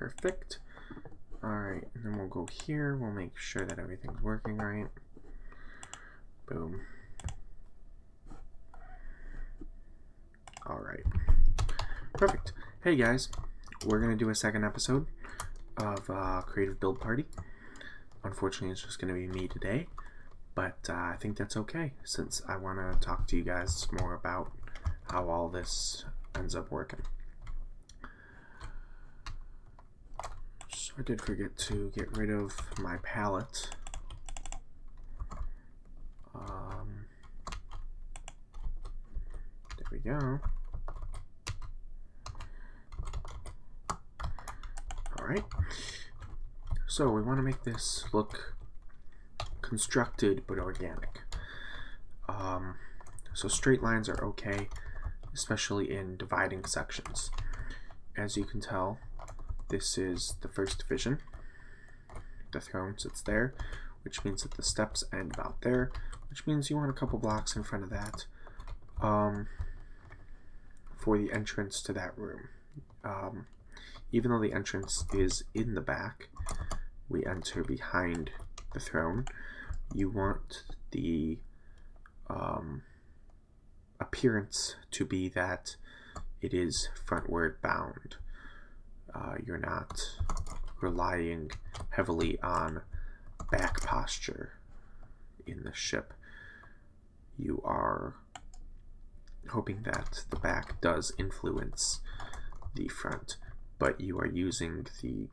Perfect. Alright, and then we'll go here. We'll make sure that everything's working right. Boom. Alright. Perfect. Hey guys, we're going to do a second episode of Creative Build Party. Unfortunately, it's just going to be me today, but I think that's okay, since I want to talk to you guys more about how all this ends up working. So I did forget to get rid of my palette. There we go. Alright, so we want to make this look constructed but organic. So straight lines are okay, especially in dividing sections. As you can tell, this is the first division. The throne sits there, which means that the steps end about there, which means you want a couple blocks in front of that for the entrance to that room. Even though the entrance is in the back, we enter behind the throne. You want the appearance to be that it is frontward bound. You're not relying heavily on back posture in the ship. You are hoping that the back does influence the front, but you are using the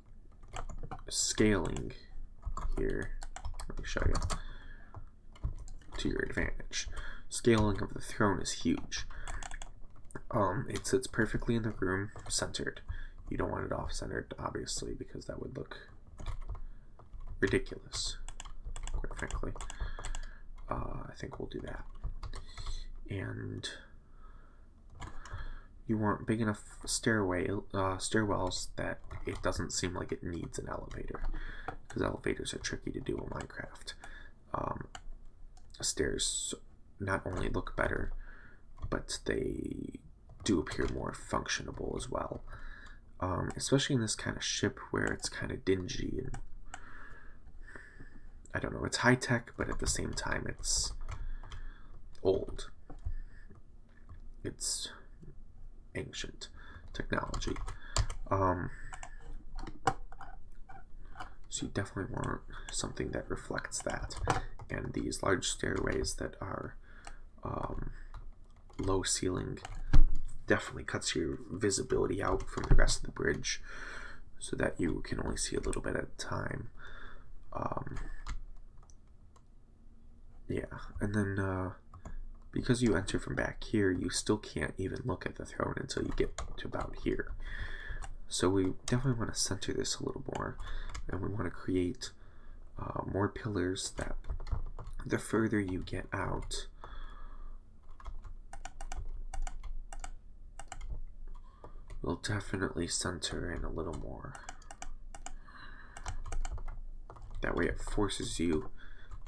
scaling here, let me show you, to your advantage. Scaling of the throne is huge. It sits perfectly in the room, centered. You don't want it off-centered, obviously, because that would look ridiculous, quite frankly. I think we'll do that. And you want big enough stairwells that it doesn't seem like it needs an elevator, because elevators are tricky to do in Minecraft. Stairs not only look better, but they do appear more functionable as well. Especially in this kind of ship where it's kind of dingy and I don't know, it's high tech, but at the same time it's old. It's ancient technology. So you definitely want something that reflects that. And these large stairways that are low ceiling definitely cuts your visibility out from the rest of the bridge so that you can only see a little bit at a time. Yeah, and then because you enter from back here, you still can't even look at the throne until you get to about here. So we definitely want to center this a little more, and we want to create more pillars that the further you get out, will definitely center in a little more. That way it forces you,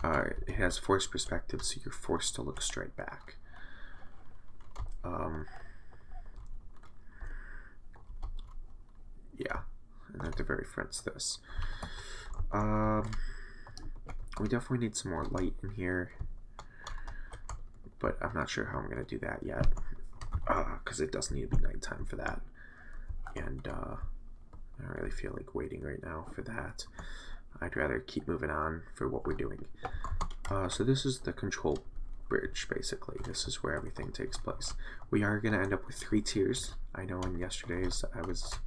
it has forced perspective, so you're forced to look straight back. Yeah, and at the very front's this. We definitely need some more light in here, but I'm not sure how I'm going to do that yet, because it does need to be nighttime for that, and I don't really feel like waiting right now for that. I'd rather keep moving on for what we're doing. So this is the control bridge, basically. This is where everything takes place. We are going to end up with 3 tiers. I know in yesterday's I was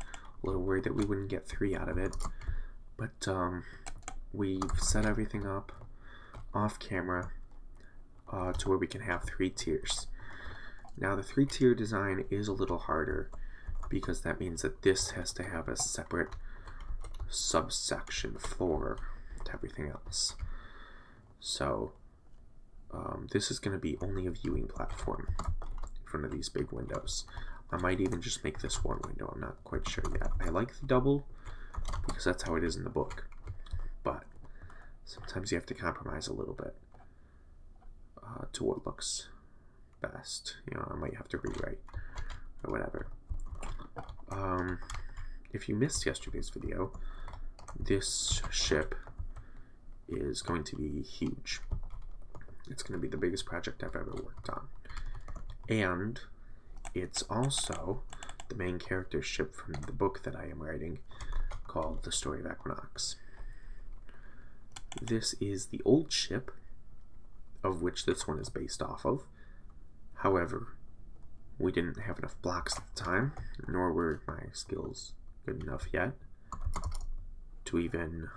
a little worried that we wouldn't get 3 out of it, but we've set everything up off camera to where we can have 3 tiers. Now the 3-tier design is a little harder because that means that this has to have a separate subsection floor to everything else. So this is going to be only a viewing platform in front of these big windows. I might even just make this one window, I'm not quite sure yet. I like the double because that's how it is in the book, but sometimes you have to compromise a little bit to what looks best. You know, I might have to rewrite or whatever. if you missed yesterday's video, this ship is going to be huge. It's going to be the biggest project I've ever worked on. And it's also the main character ship from the book that I am writing called The Story of Equinox. This is the old ship of which this one is based off of. However, we didn't have enough blocks at the time, nor were my skills good enough yet to even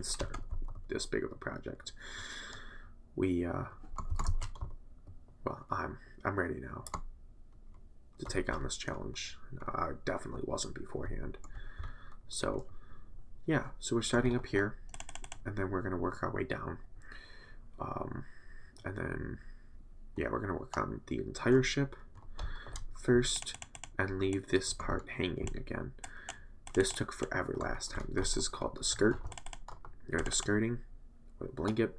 start this big of a project. Well, I'm ready now to take on this challenge. I definitely wasn't beforehand. So yeah, so we're starting up here, and then we're going to work our way down. And then, yeah, we're going to work on the entire ship first and leave this part hanging again. This took forever last time. This is called the skirt, or the skirting, or the blanket.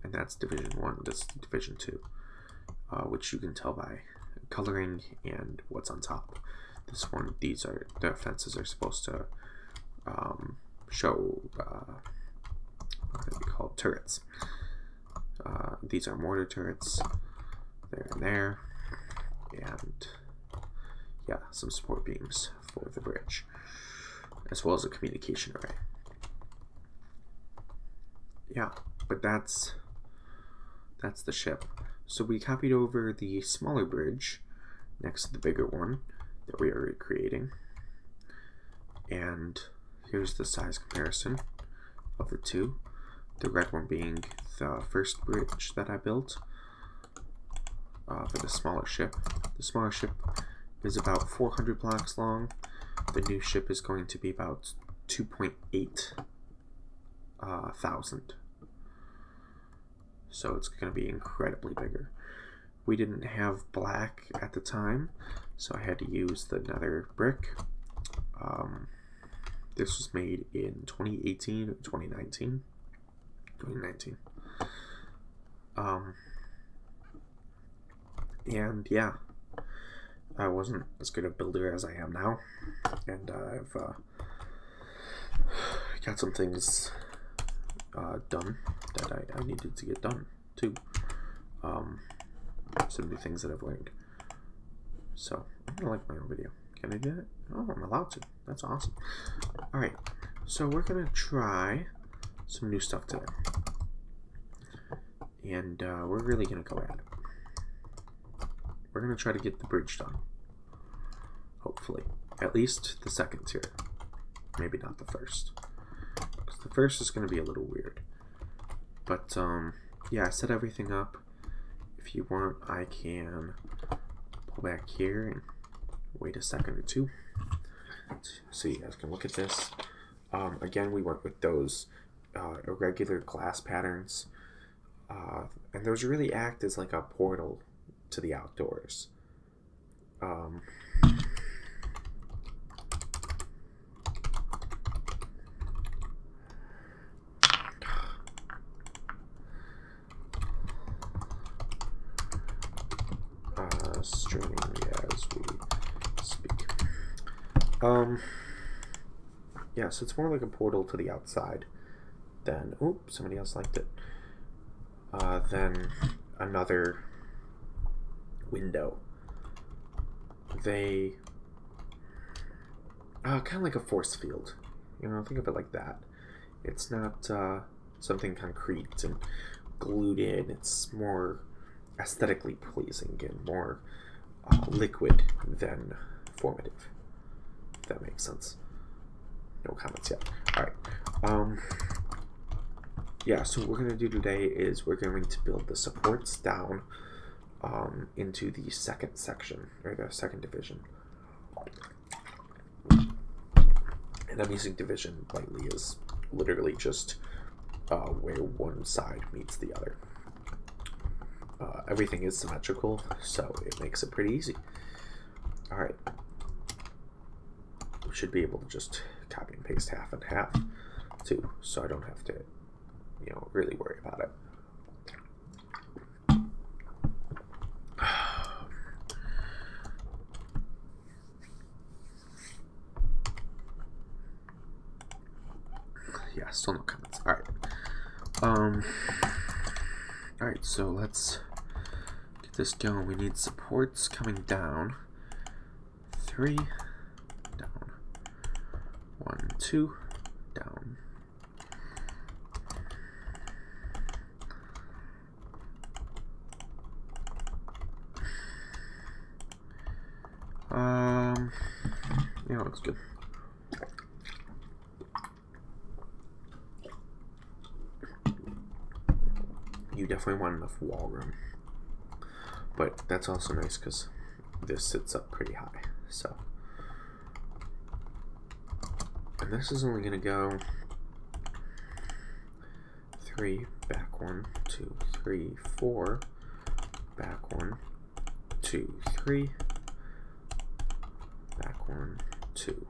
And that's Division 1. This is Division 2, which you can tell by coloring and what's on top. This one, the fences are supposed to show what are they called? Turrets. These are mortar turrets. There and there. And yeah, some support beams for the bridge, as well as a communication array. Yeah, but that's the ship. So we copied over the smaller bridge next to the bigger one that we are creating, and here's the size comparison of the two. The red one being the first bridge that I built for the smaller ship. The smaller ship is about 400 blocks long. The new ship is going to be about 2.8 thousand. So it's going to be incredibly bigger. We didn't have black at the time, so I had to use the nether brick. This was made in 2018 or 2019. 2019. And yeah, I wasn't as good a builder as I am now, and I've got some things done that I needed to get done too. Some new things that I've learned. So I'm gonna like my own video. Can I do that? Oh, I'm allowed to. That's awesome. Alright, so we're gonna try some new stuff today, and we're really gonna go at it. We're gonna try to get the bridge done, hopefully. At least the second tier, maybe not the first, because the first is gonna be a little weird. But yeah, I set everything up. If you want, I can pull back here and wait a second or two so you guys can look at this. Again, we went with those irregular glass patterns, and those really act as like a portal to the outdoors. Streaming as we speak. Yeah, so it's more like a portal to the outside than, oh, somebody else liked it, than another window. They kind of like a force field, you know, think of it like that. It's not something concrete and glued in. It's more aesthetically pleasing and more liquid than formative, if that makes sense. No comments yet. Alright. Yeah, so what we're going to do today is we're going to build the supports down into the second section, or the second division. And I'm using division lightly as literally just where one side meets the other. Everything is symmetrical, so it makes it pretty easy. Alright. We should be able to just copy and paste half and half too, so I don't have to, you know, really worry about it. Yeah, still no comments. Alright, so let's get this going. We need supports coming down. 3, down. 1, 2, down. Yeah, looks good. You definitely want enough wall room, but that's also nice because this sits up pretty high. So, and this is only gonna go 3, back 1, 2, 3, 4, back 1, 2, 3, back 1, 2.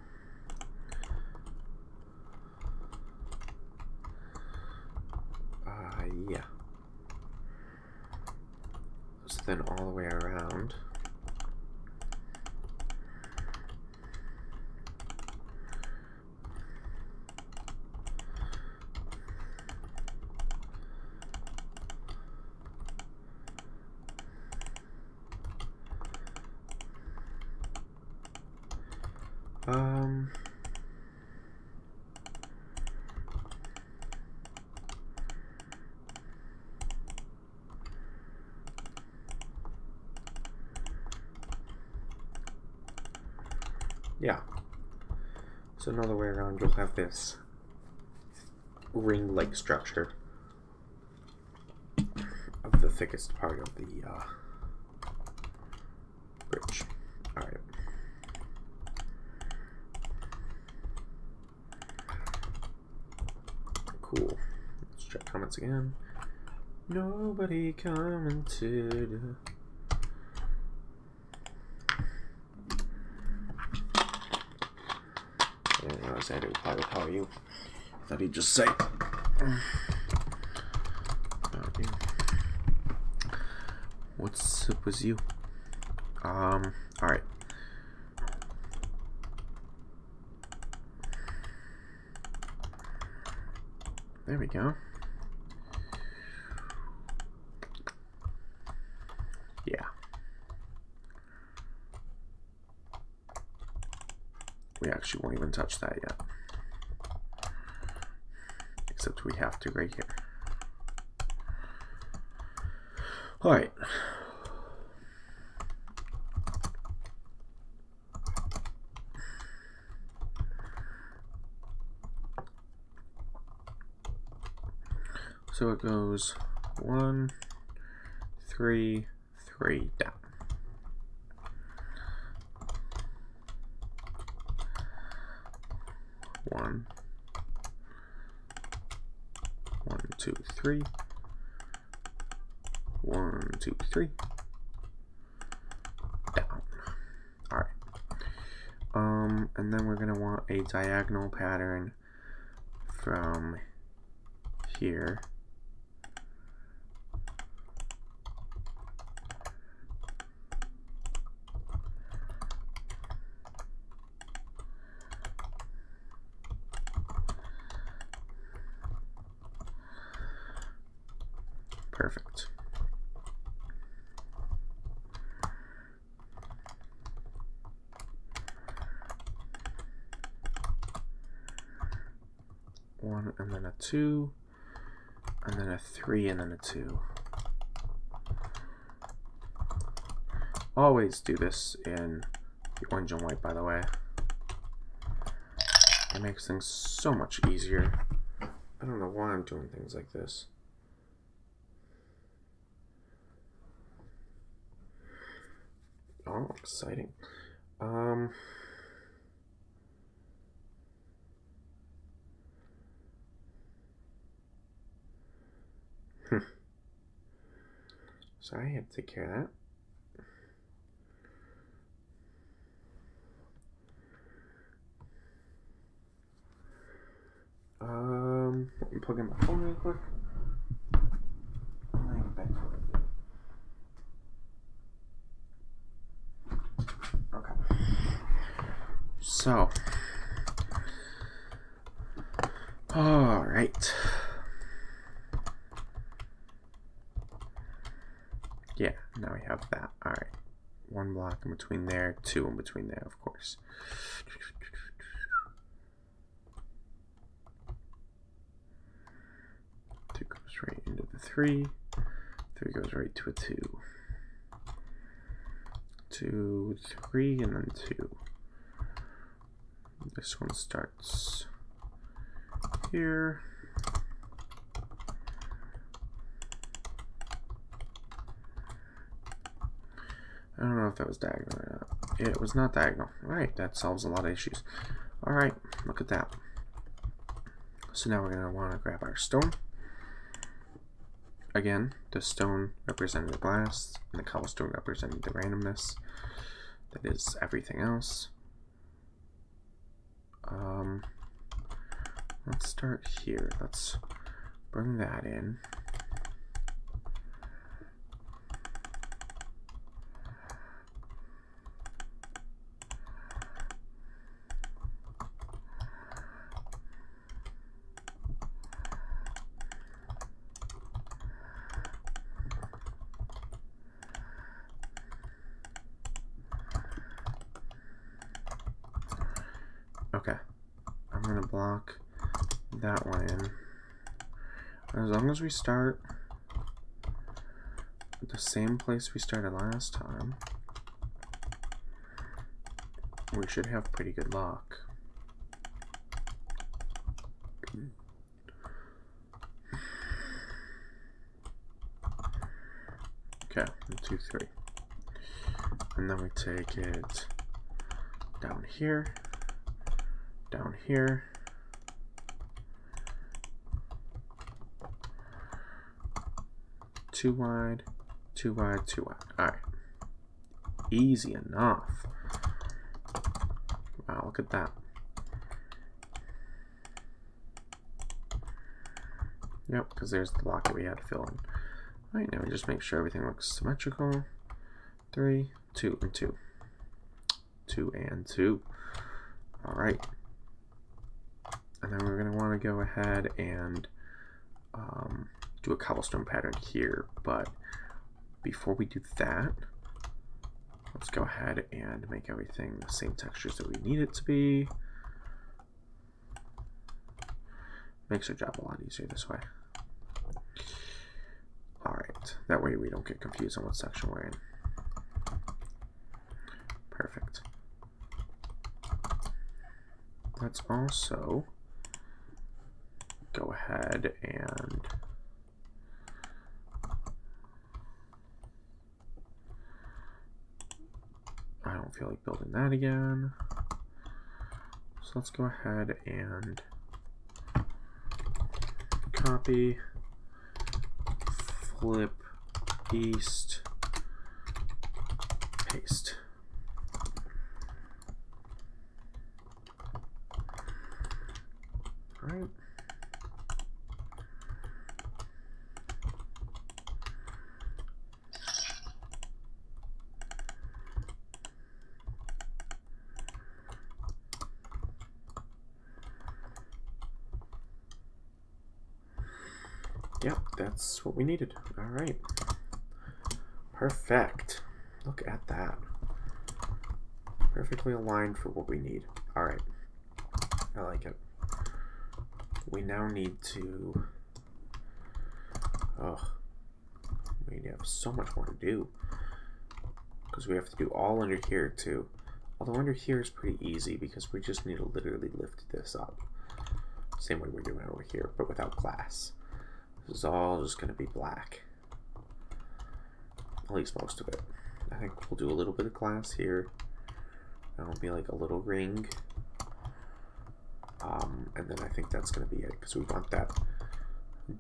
Yeah. So then all the way around. Yeah. So another way around, you'll have this ring-like structure of the thickest part of the bridge. Alright. Cool. Let's check comments again. Nobody commented. I didn't realize I had to reply with how are you. I thought he'd just say what's up with you? Alright. There we go. Yeah. We actually won't even touch that yet. Except we have to right here. Alright. So it goes 1, 3, 3 down. One, 2, 3. 1, 2, 3. Down. Alright. And then we're gonna want a diagonal pattern from here. Perfect. One and then a 2, and then a 3 and then a 2. Always do this in the orange and white, by the way. It makes things so much easier. I don't know why I'm doing things like this. Oh, exciting. Sorry, I had to take care of that. Let me plug in my phone real quick. Okay. So, All right. Yeah, now we have that. All right. One block in between there, two in between there, of course. Two goes right into the three. Three goes right to a two. Two, three, and then two. This one starts here. I don't know if that was diagonal or not. It was not diagonal. Alright, that solves a lot of issues. Alright, look at that. So now we're going to want to grab our stone. Again, the stone representing the glass, and the cobblestone representing the randomness. That is everything else. Let's start here. Let's bring that in. Okay, I'm gonna block that one in. As long as we start at the same place we started last time, we should have pretty good luck. Okay, 1, 2, 3. And then we take it down here, down here. Too wide, too wide, too wide. Alright. Easy enough. Wow, look at that. Yep, because there's the block that we had to fill in. Alright, now we just make sure everything looks symmetrical. 3, 2, and 2. 2 and 2. Alright. And then we're going to want to go ahead and do a cobblestone pattern here, but before we do that, let's go ahead and make everything the same textures that we need it to be. Makes our job a lot easier this way. Alright, that way we don't get confused on what section we're in. Perfect. Let's also go ahead and I don't feel like building that again. So let's go ahead and copy, flip, east, paste. All right. Yep, that's what we needed. All right. Perfect. Look at that. Perfectly aligned for what we need. All right. I like it. We now need to... we have so much more to do. Because we have to do all under here too. Although under here is pretty easy because we just need to literally lift this up. Same way we're doing over here, but without glass. This is all just going to be black. At least most of it. I think we'll do a little bit of glass here. That'll be like a little ring. And then I think that's going to be it, because we want that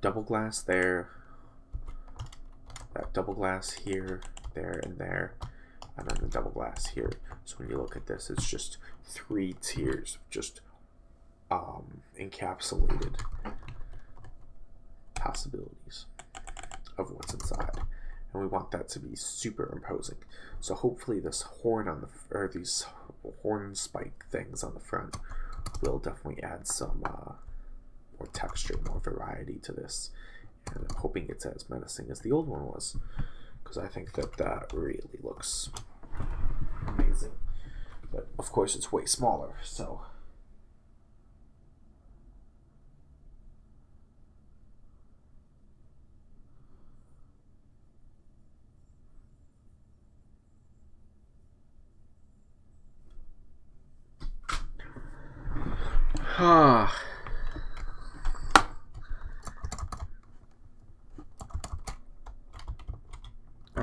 double glass there, that double glass here, there, and there, and then the double glass here. So when you look at this, it's just 3 tiers, just encapsulated possibilities of what's inside. And we want that to be super imposing. So hopefully this horn on the, or these horn spike things on the front will definitely add some more texture, more variety to this. And I'm hoping it's as menacing as the old one was, because I think that really looks amazing. But of course it's way smaller, so... All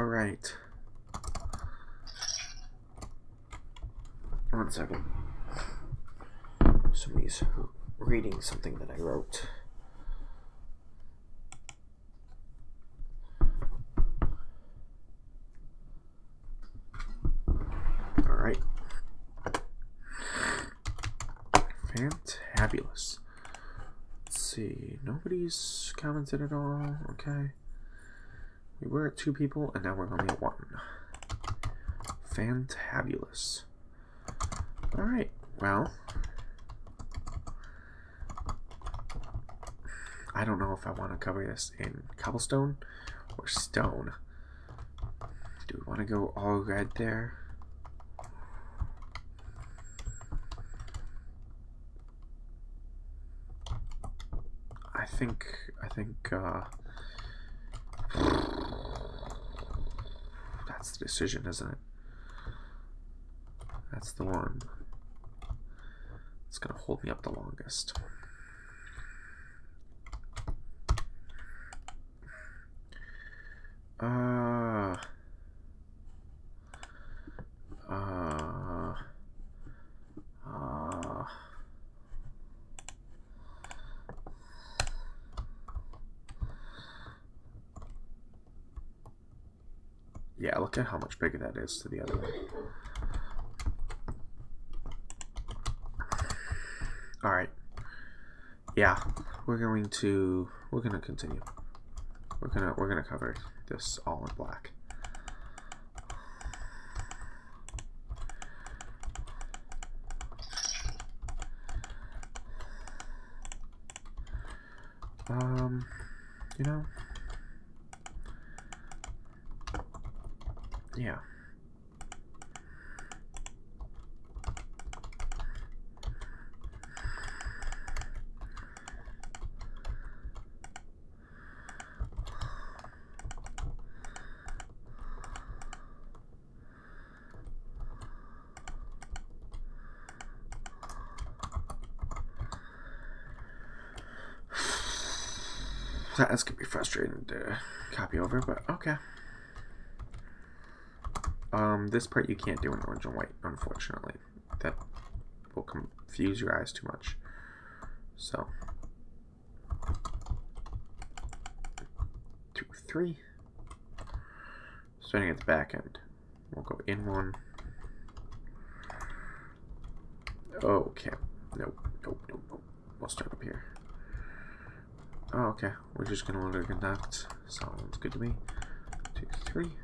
right. One second. Somebody's reading something that I wrote. All right. Fantabulous. Let's see. Nobody's commented at all. Okay. We were at 2 people, and now we're only at 1. Fantabulous. Alright, well. I don't know if I want to cover this in cobblestone or stone. Do we want to go all red there? I think that's the decision, isn't it? That's the one. It's gonna hold me up the longest. Yeah, look at how much bigger that is to the other one. All right. Yeah, we're gonna continue. We're gonna cover this all in black. You know, yeah. That's gonna be frustrating to copy over, but okay. This part you can't do in orange and white, unfortunately. That will confuse your eyes too much. So, 2, 3. Starting at the back end. We'll go in 1. Okay. Nope. We'll start up here. Oh, okay. We're just gonna let it conduct. Sounds good to me. 2, 3.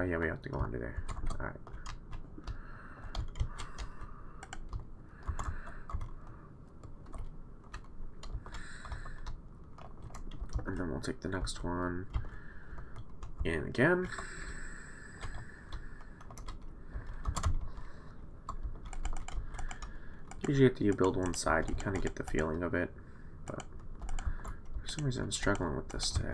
Yeah, we have to go under there. Alright. And then we'll take the next one in again. Usually after you build one side, you kind of get the feeling of it, but for some reason I'm struggling with this today.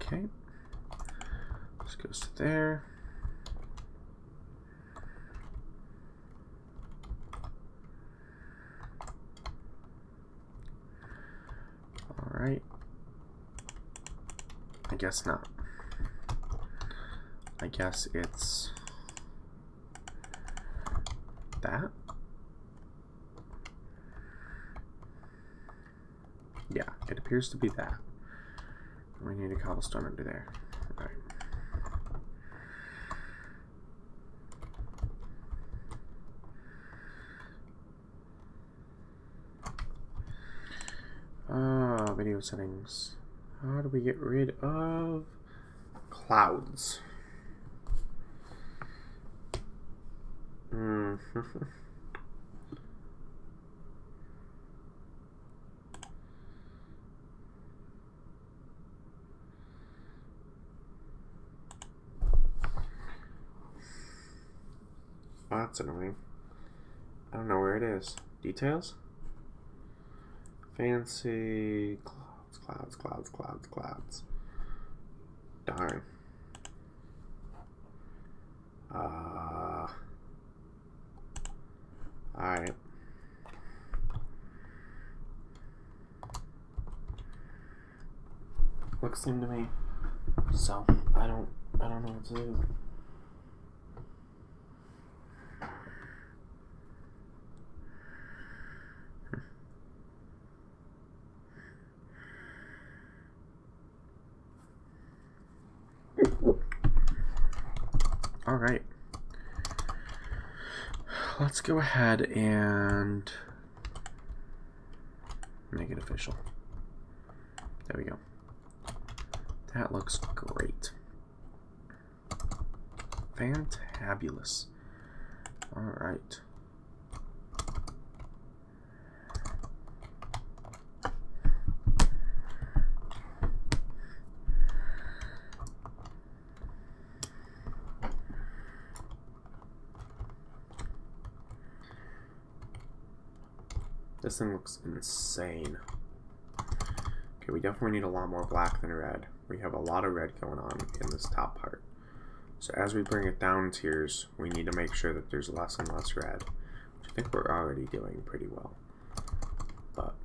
Okay, this goes to there. All right, I guess not. I guess it's that. appears to be that. We need a cobblestone under there. All right. Video settings. How do we get rid of clouds? Oh, that's annoying. I don't know where it is. Details? Fancy clouds. Darn. Alright. Looks same to me. So I don't know what to do. All right, let's go ahead and make it official. There we go. That looks great. Fantabulous. All right. This thing looks insane. Okay, we definitely need a lot more black than red. We have a lot of red going on in this top part. So as we bring it down tiers, we need to make sure that there's less and less red, which I think we're already doing pretty well. But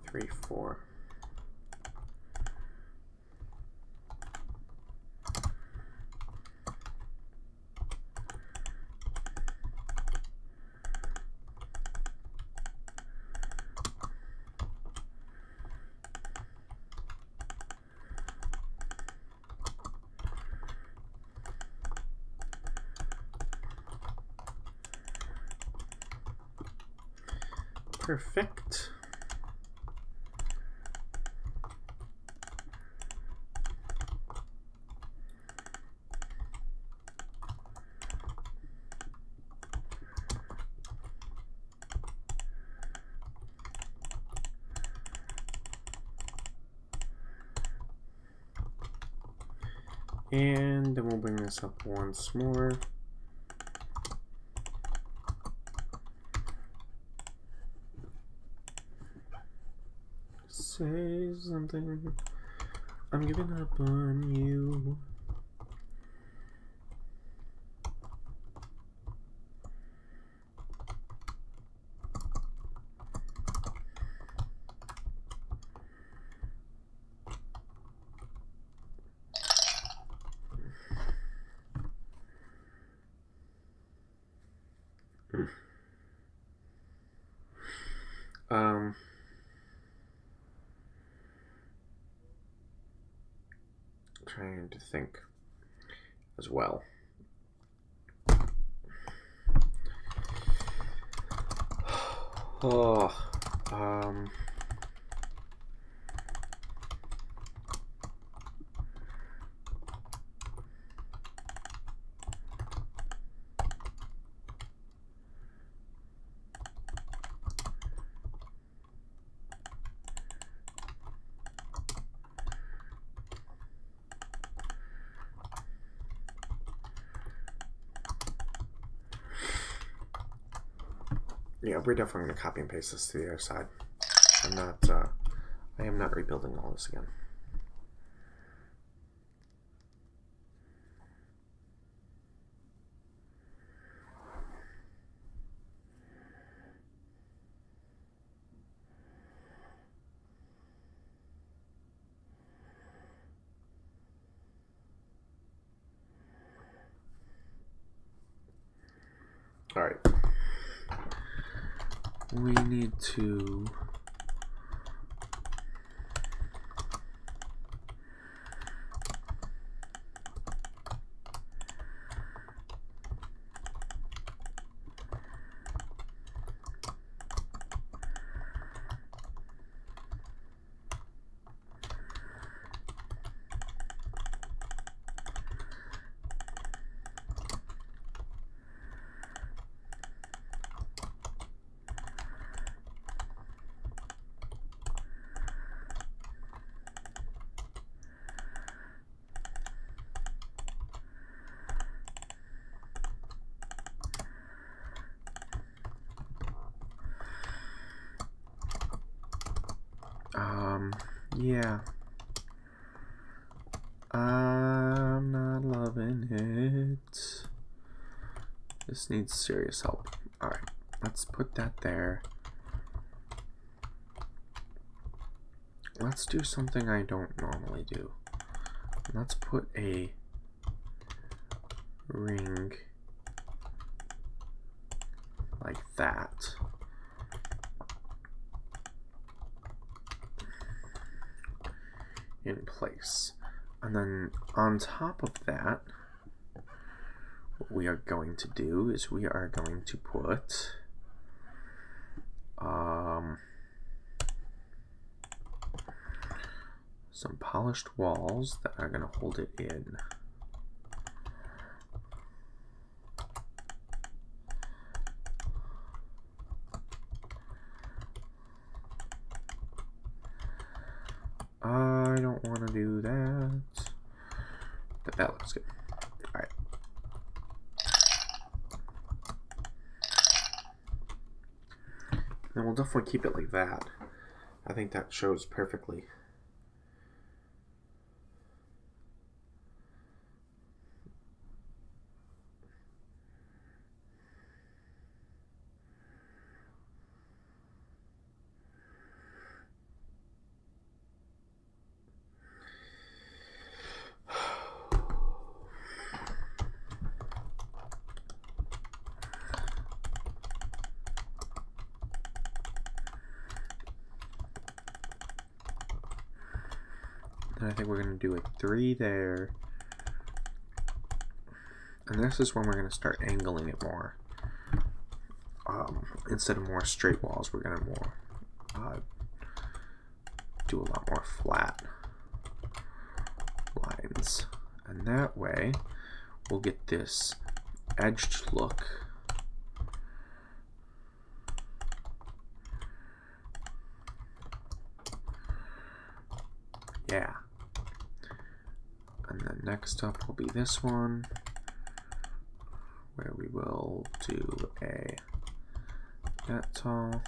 three, four. Perfect. And then we'll bring this up once more. Say something. I'm giving up on you. Trying to think as well. Oh, yeah, we're definitely going to copy and paste this to the other side. I am not rebuilding all this again. we need to yeah. I'm not loving it. This needs serious help. Alright, let's put that there. Let's do something I don't normally do. Let's put a ring like that. In place. And then on top of that, what we are going to do is we are going to put some polished walls that are going to hold it in. I don't want to do that, but that looks good. All right. And we'll definitely keep it like that. I think that shows perfectly. And I think we're going to do a 3 there. And this is when we're going to start angling it more. Instead of more straight walls, we're going to more do a lot more flat lines. And that way, we'll get this edged look. Yeah. And then next up will be this one, where we will do a that tall.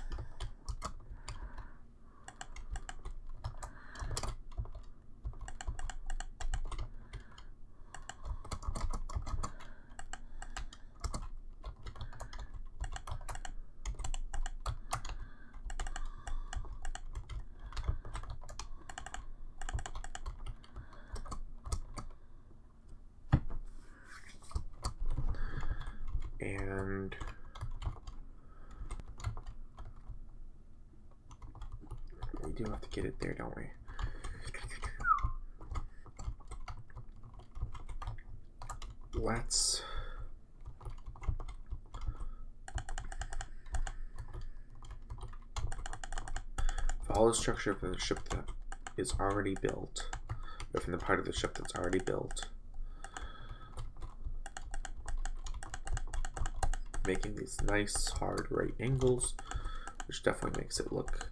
And we do have to get it there, don't we? Let's follow the structure of the ship that is already built, or from the part of the ship that's already built. Making these nice hard right angles, which definitely makes it look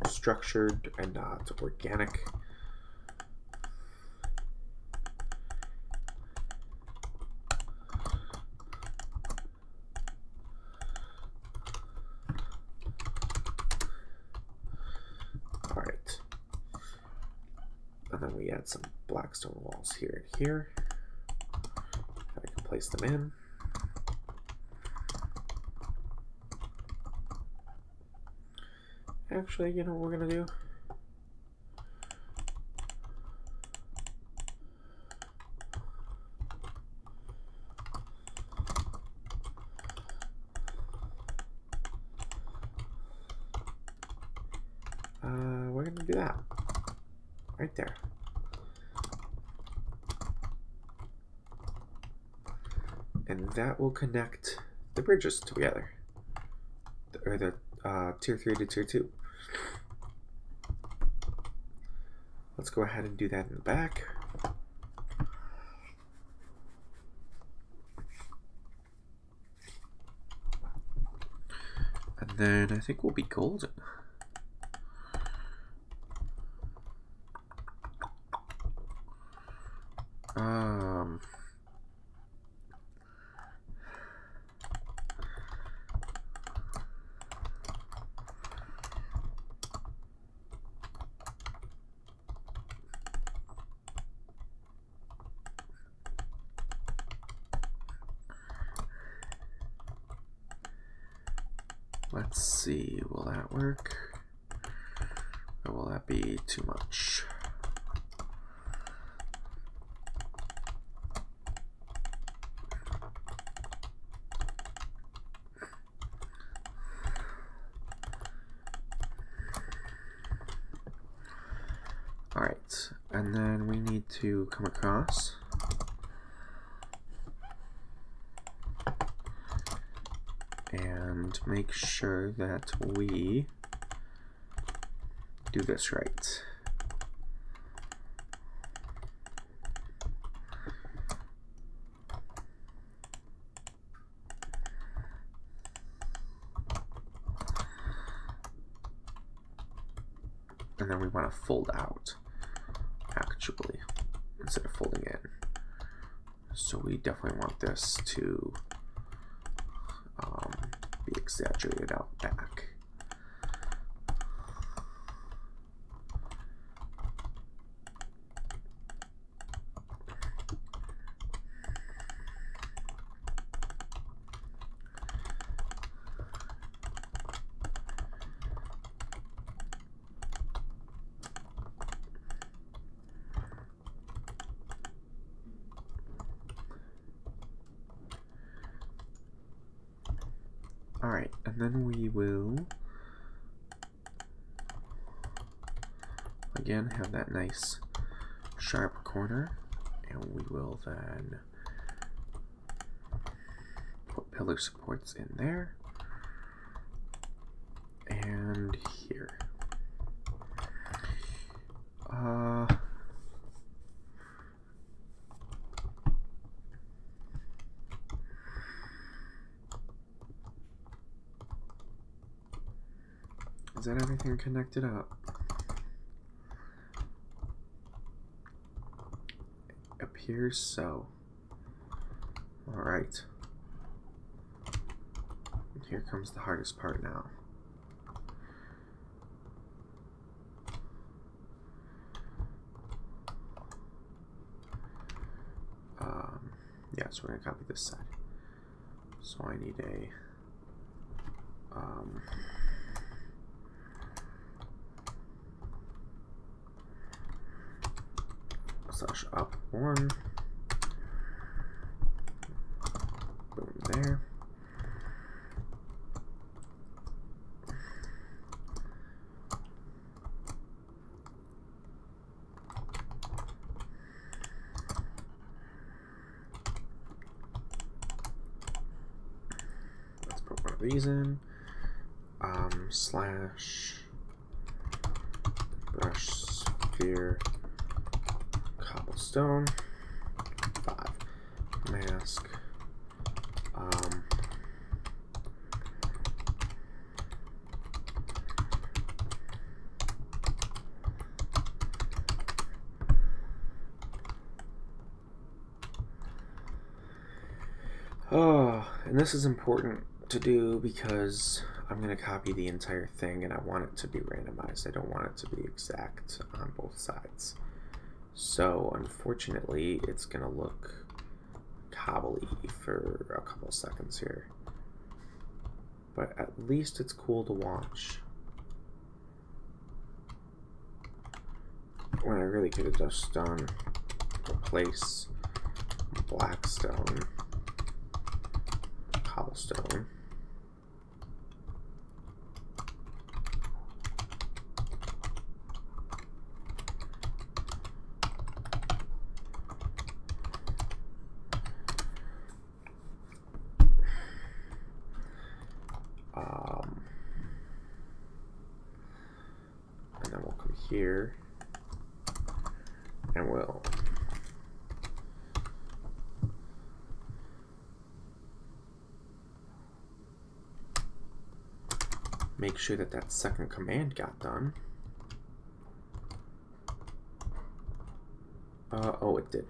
structured and not organic. All right, and then we add some black stone walls here and here. I can place them in. Actually, you know what we're gonna do? do that. Right there. And that will connect the bridges together. Or the tier 3 to tier 2. Let's go ahead and do that in the back. And then I think we'll be golden. Let's see, will that work? Or will that be too much? All right, and then we need to come across. And make sure that we do this right. And then we want to fold out, actually, instead of folding in. So we definitely want this to be exaggerated out back. Alright, and then we will again have that nice sharp corner, and we will then put pillar supports in there and here. Is that everything connected up? Appears so. All right. Here comes the hardest part now. Yeah, so we're gonna copy this side. So I need a slash up one, boom there. Let's put one of these in. Slash brush sphere cobblestone 5 mask and this is important to do because I'm going to copy the entire thing and I want it to be randomized. I don't want it to be exact on both sides. So unfortunately, it's going to look cobbly for a couple seconds here. But at least it's cool to watch. When I really could have just done replace blackstone, cobblestone. here, and we'll make sure that that second command got done. Oh, it did.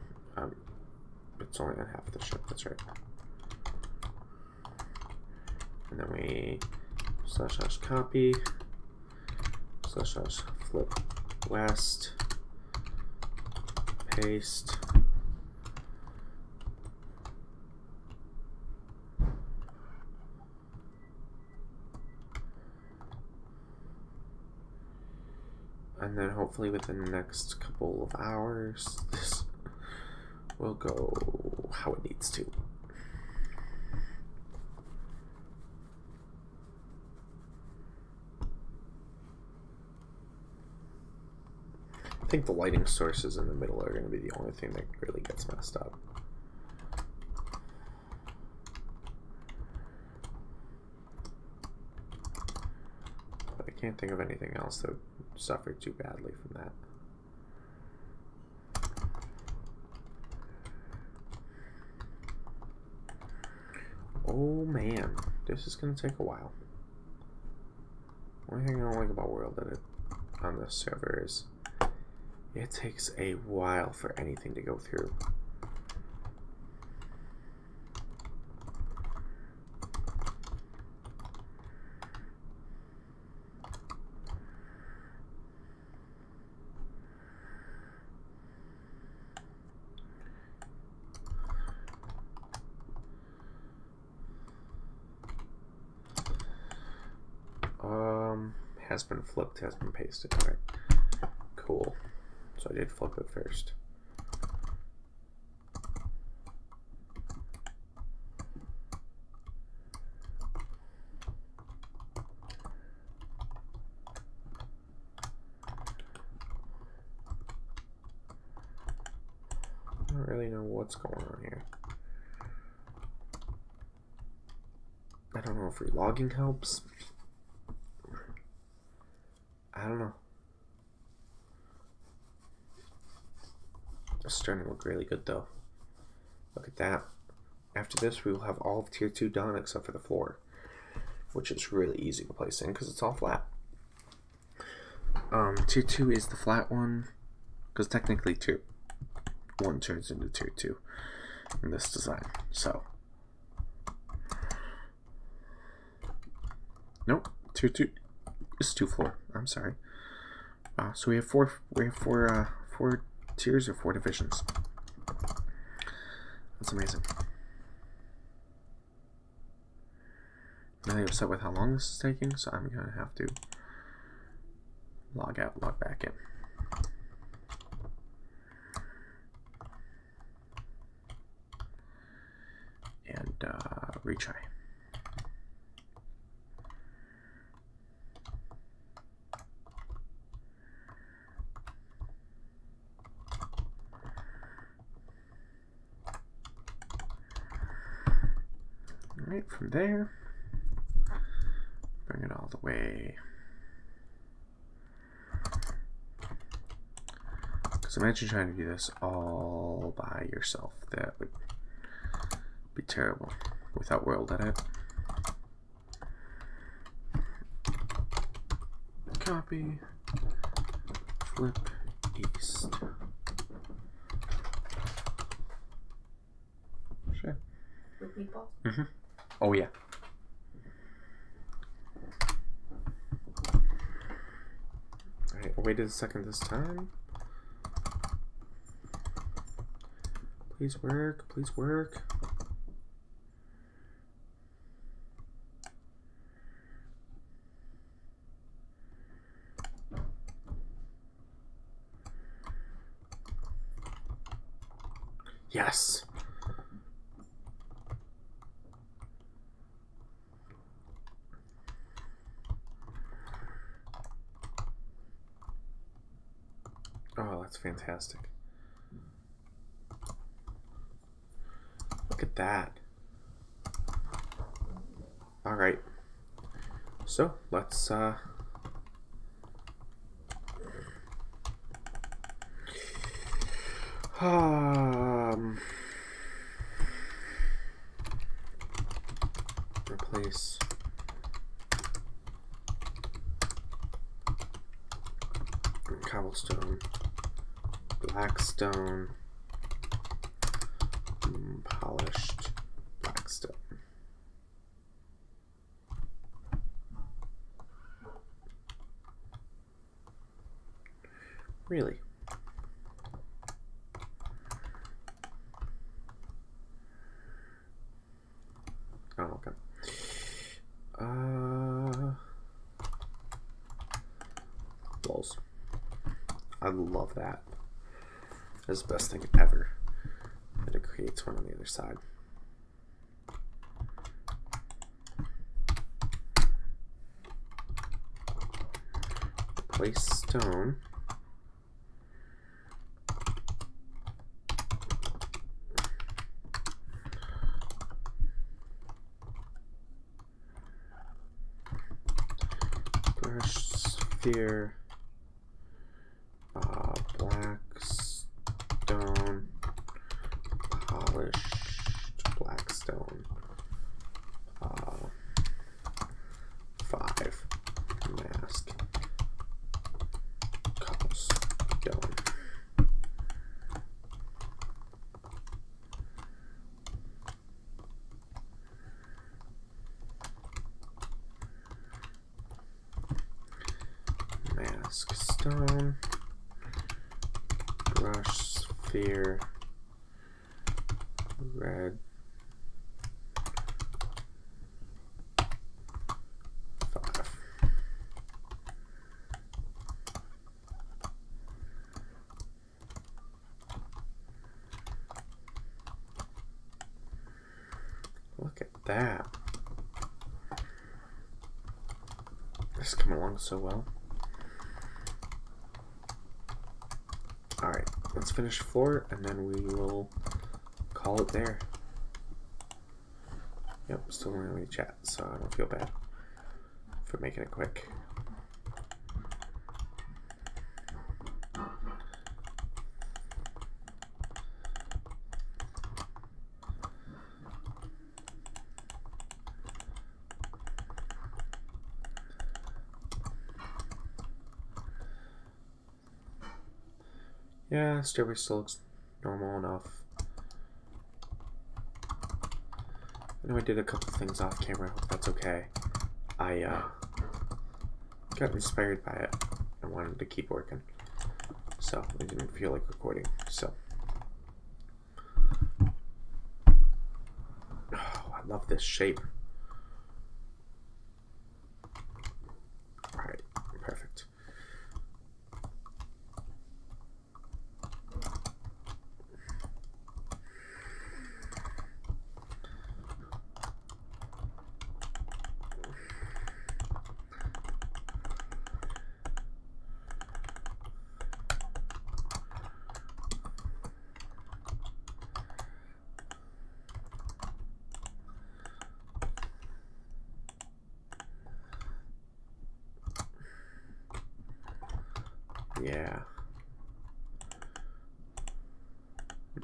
It's only on half of the ship, that's right. And then we / copy / flip west, paste. And then hopefully within the next couple of hours, this will go how it needs to. I think the lighting sources in the middle are going to be the only thing that really gets messed up. But I can't think of anything else that would suffer too badly from that. Oh man, this is going to take a while. One thing I don't like about World Edit on this server is it takes a while for anything to go through. Has been flipped, has been pasted. All right, cool. So I did flip it first. I don't really know what's going on here. I don't know if relogging helps. I don't know. It's starting to look really good though. Look at that. After this, we will have all of tier 2 done except for the floor, which is really easy to place in because it's all flat. Tier 2 is the flat one because technically tier 1 turns into tier 2 in this design. So, nope, tier 2. It's 2 floor. I'm sorry. So we have four tiers or 4 divisions. That's amazing. I'm really upset with how long this is taking, so I'm gonna have to log out, log back in. And retry. Right from there, bring it all the way. Because imagine trying to do this all by yourself. That would be terrible without World Edit. Copy, flip east. Sure. With meatballs? Mm-hmm. Oh yeah. Alright, wait a second this time. Please work, please work. Yes. Oh, that's fantastic. Look at that. All right. So let's Replace cobblestone, blackstone, polished blackstone. Really? Oh, okay. Walls. I love that. That's the best thing ever. And it creates one on the other side. Replace stone. Brush sphere. Blackstone. Polished blackstone. 5. Mask. Cobblestone. Mask stone. Brush sphere. Red. 5. Look at that. This is coming along so well. Alright, let's finish floor and then we will call it there. Yep, still don't have any chat, so I don't feel bad for making it quick. Yeah, stairway still looks normal enough. I know I did a couple things off camera, I hope that's okay. I got inspired by it. I wanted to keep working, so I didn't feel like recording. So, oh, I love this shape. All right, perfect. Yeah.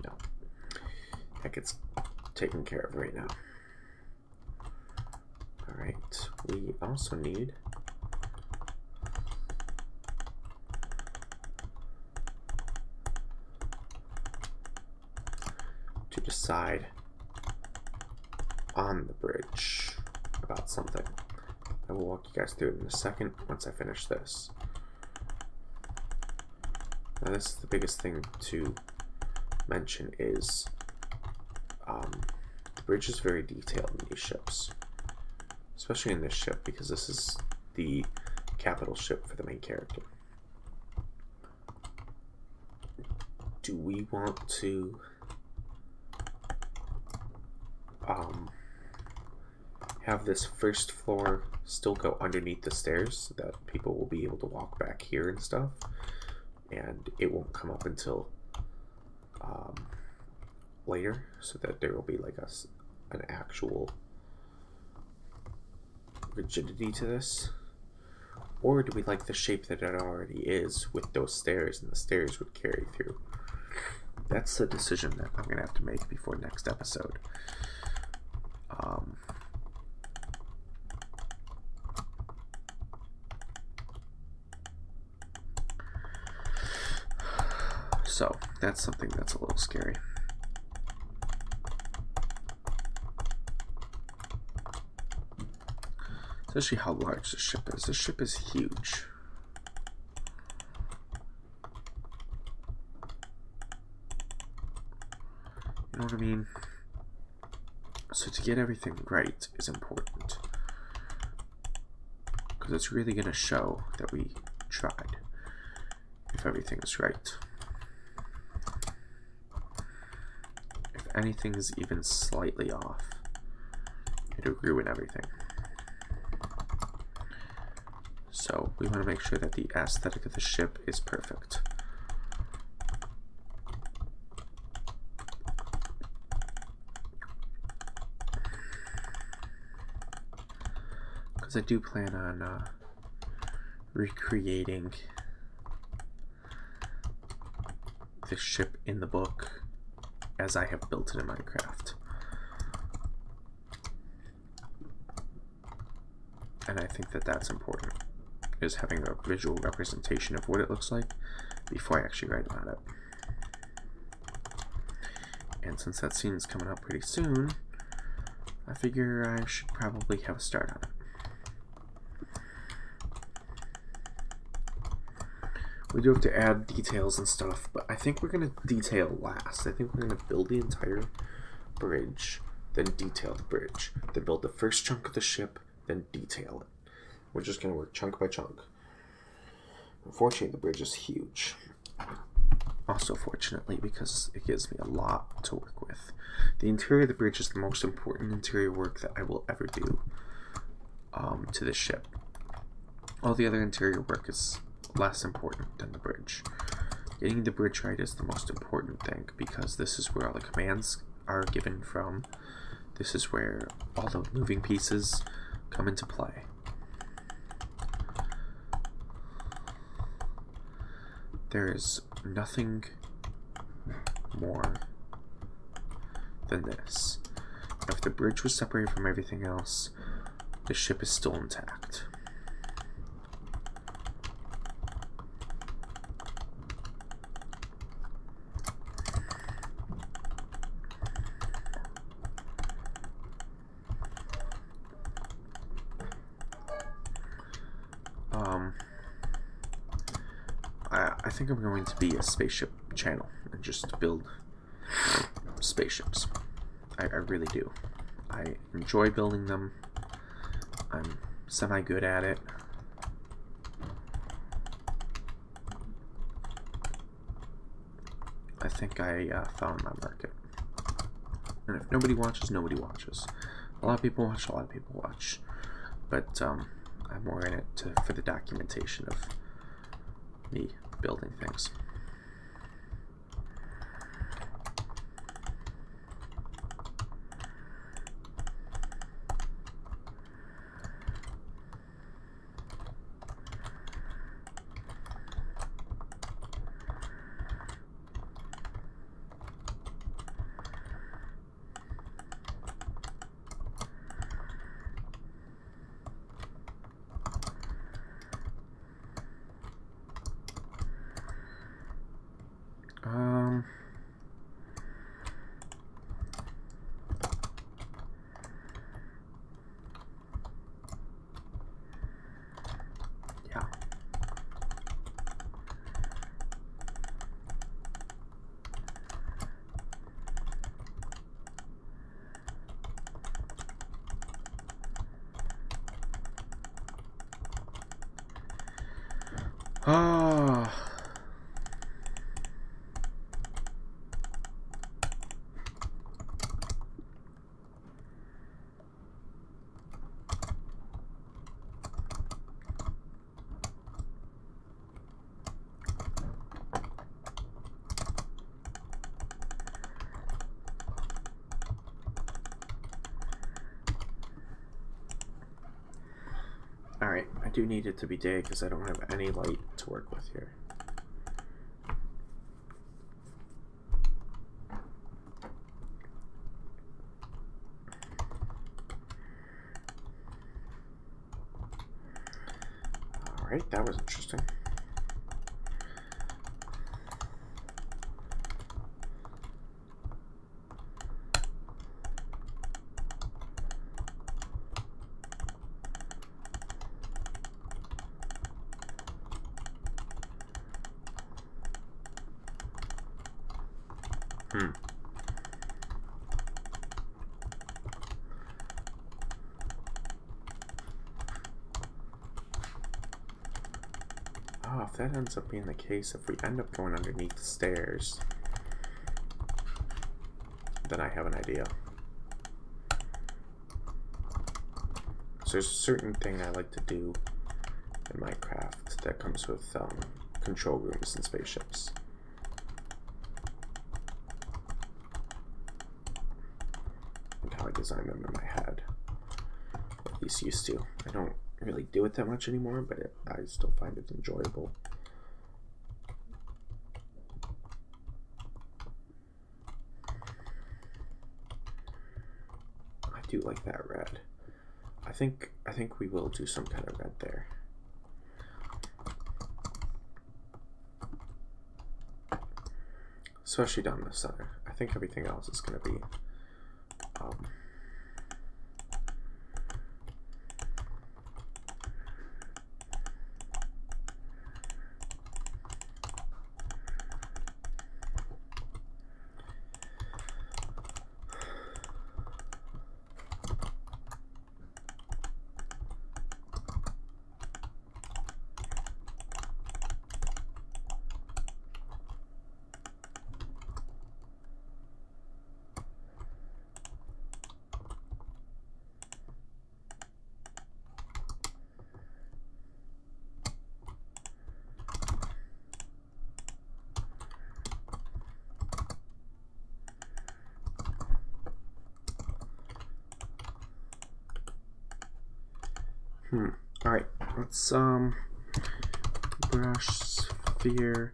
No. That gets taken care of right now. Alright, we also need to decide on the bridge about something. I will walk you guys through it in a second once I finish this. Now this is the biggest thing to mention is the bridge is very detailed in these ships, especially in this ship because this is the capital ship for the main character. Do we want to have this first floor still go underneath the stairs so that people will be able to walk back here and stuff, and it won't come up until later, so that there will be like an actual rigidity to this? Or do we like the shape that it already is with those stairs, and the stairs would carry through? that's the decision that I'm gonna have to make before next episode. So that's something that's a little scary. Especially how large the ship is. The ship is huge. You know what I mean? So to get everything right is important. Because it's really going to show that we tried. If everything is right. If anything is even slightly off, it'll ruin everything. So we want to make sure that the aesthetic of the ship is perfect. Because I do plan on recreating the ship in the book as I have built it in Minecraft. And I think that that's important, is having a visual representation of what it looks like before I actually write about it. And since that scene is coming up pretty soon, I figure I should probably have a start on it. We do have to add details and stuff, but I think we're going to detail last. I think we're going to build the entire bridge, then detail the bridge, then build the first chunk of the ship, then detail it. We're just going to work chunk by chunk. Unfortunately, the bridge is huge. Also, fortunately, because it gives me a lot to work with. The interior of the bridge is the most important interior work that I will ever do to this ship. All the other interior work is less important than the bridge. Getting the bridge right is the most important thing, because this is where all the commands are given from. This is where all the moving pieces come into play. There is nothing more than this. If the bridge was separated from everything else, the ship is still intact. I think I'm going to be a spaceship channel and just build spaceships. I really do. I enjoy building them. I'm semi-good at it. I think I found my market. And if nobody watches, nobody watches. A lot of people watch, a lot of people watch. But I'm more in it for the documentation of me building things. Yeah. Alright, I do need it to be day because I don't have any light to work with here. Alright, that was interesting. Oh, if that ends up being the case, if we end up going underneath the stairs, then I have an idea. So there's a certain thing I like to do in Minecraft that comes with control rooms and spaceships. And how I design them in my head. Or at least used to. I don't really do it that much anymore, but I still find it enjoyable. I do like that red. I think we will do some kind of red there. Especially down the center. I think everything else is going to be Alright, let's brush sphere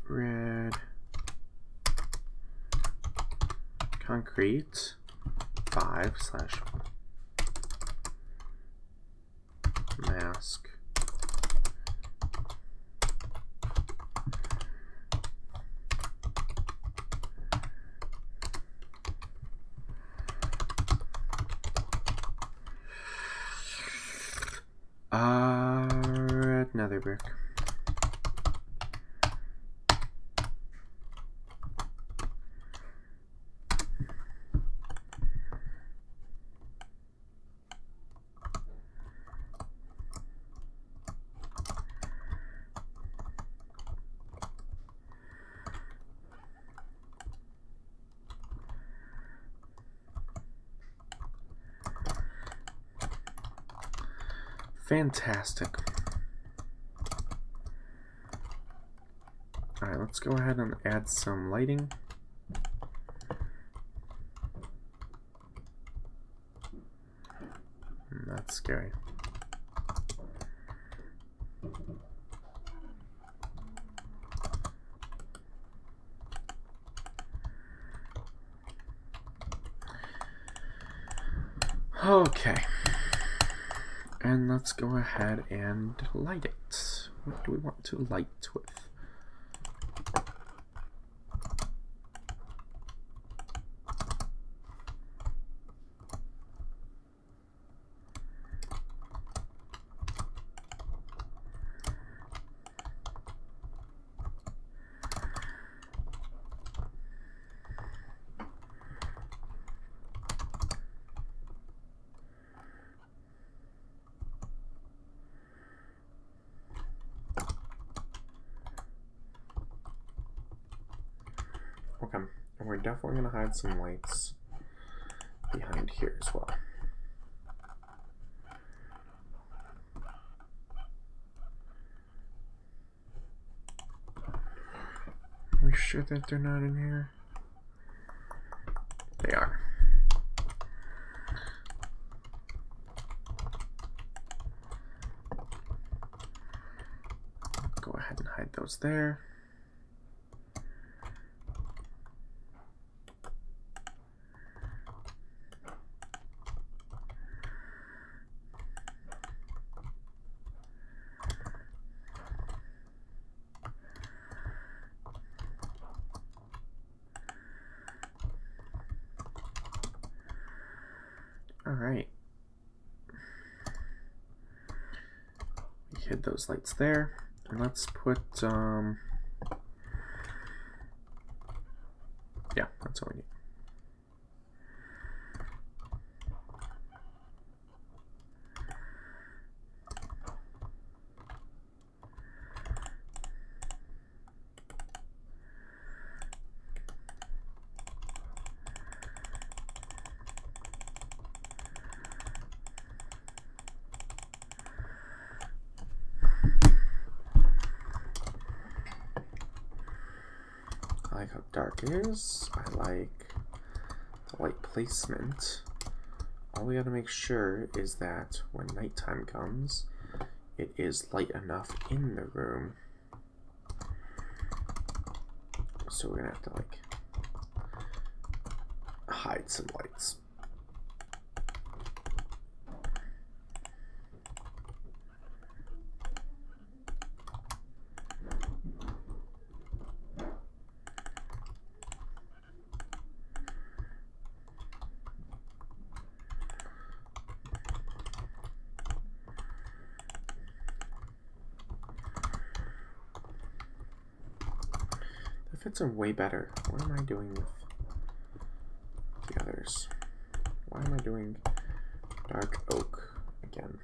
red concrete 5/mask red nether brick. Fantastic. Alright, let's go ahead and add some lighting. That's scary. Okay. And let's go ahead and light it. What do we want to light with? Okay, and we're definitely going to hide some lights behind here as well. Are we sure that they're not in here? They are. Go ahead and hide those there. Alright. We hid those lights there. And let's put, yeah, that's all we need. I like how dark it is. I like the light placement. All we gotta make sure is that when nighttime comes, it is light enough in the room. So we're gonna have to like hide some lights. Fits in way better. What am I doing with the others? Why am I doing dark oak again?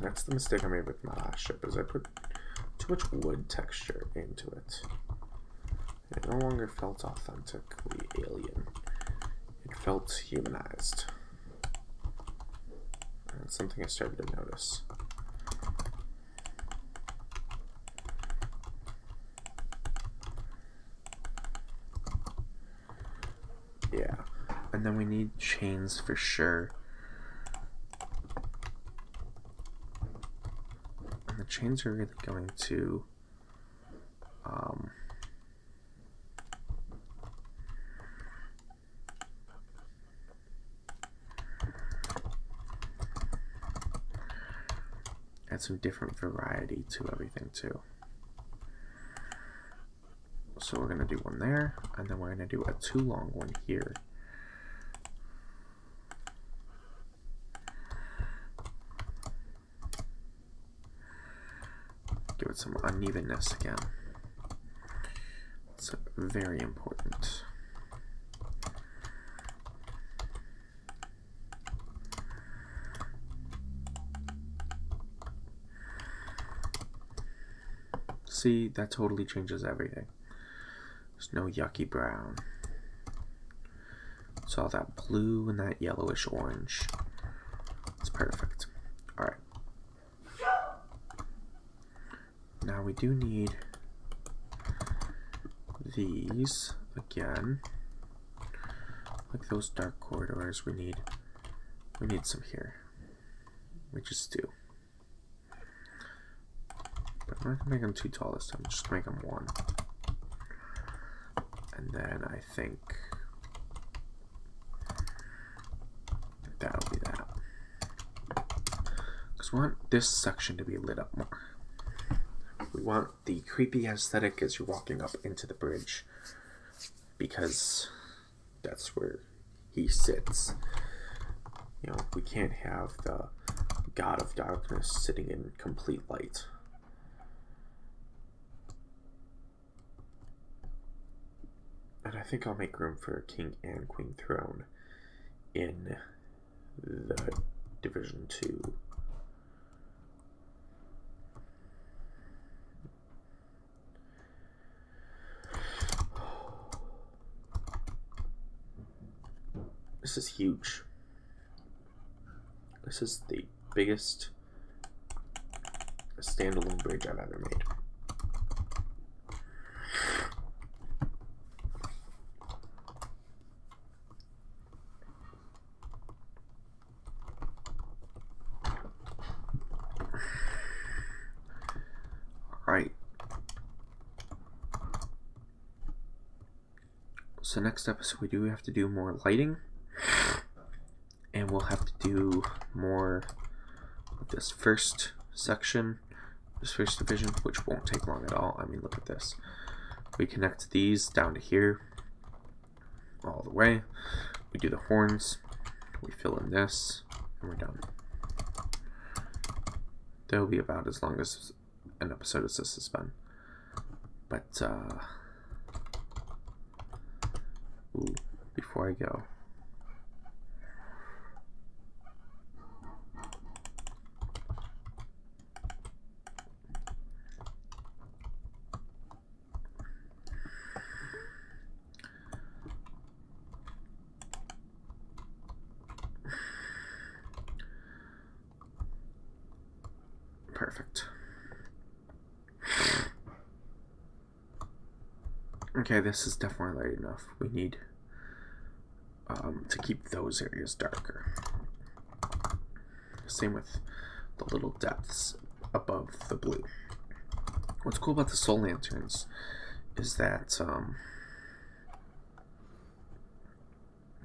That's the mistake I made with my last ship, is I put too much wood texture into it. It no longer felt authentically alien. It felt humanized. And it's something I started to notice. Yeah, and then we need chains for sure. And the chains are really going to add some different variety to everything too. So we're gonna do one there, and then we're gonna do a too long one here. Give it some unevenness again. It's very important. See, that totally changes everything. There's no yucky brown. It's all that blue and that yellowish orange. It's perfect. Alright. Now we do need these again. Like those dark corridors, we need some here. We just do. But I'm not gonna make them too tall this time, just make them one. And then I think that'll be that. Because we want this section to be lit up more. We want the creepy aesthetic as you're walking up into the bridge, because that's where he sits. You know, we can't have the God of Darkness sitting in complete light. And I think I'll make room for a king and queen throne in the Division 2. This is huge. This is the biggest standalone bridge I've ever made. Alright. So next episode we do have to do more lighting. And we'll have to do more of this first section, this first division, which won't take long at all. I mean, look at this. We connect these down to here, all the way. We do the horns. we fill in this, and we're done. That'll be about as long as an episode as this has been. But, ooh, before I go, perfect. Okay, this is definitely light enough. We need to keep those areas darker. Same with the little depths above the blue. What's cool about the soul lanterns is that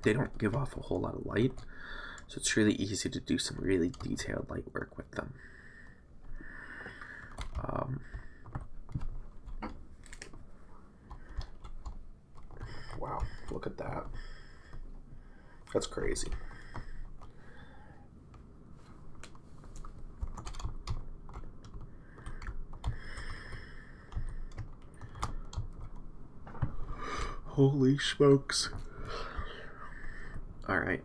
they don't give off a whole lot of light, so it's really easy to do some really detailed light work with them. Wow, look at that. That's crazy. Holy smokes. Alright.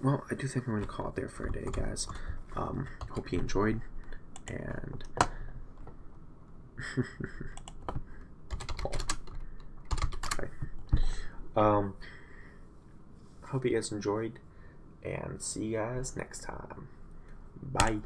Well, I do think I'm going to call it there for a day, guys. Hope you enjoyed. And... hope you guys enjoyed. And see you guys next time. Bye.